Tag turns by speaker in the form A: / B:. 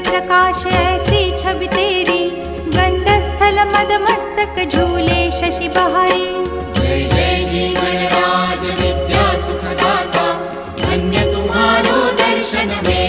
A: प्रकाश ऐसी छवि तेरी, गंडस्थल मद मस्तक झूले शशि बहारी।
B: जय जय जी गणराज विद्या सुखदाता, धन्य तुम्हारो दर्शन में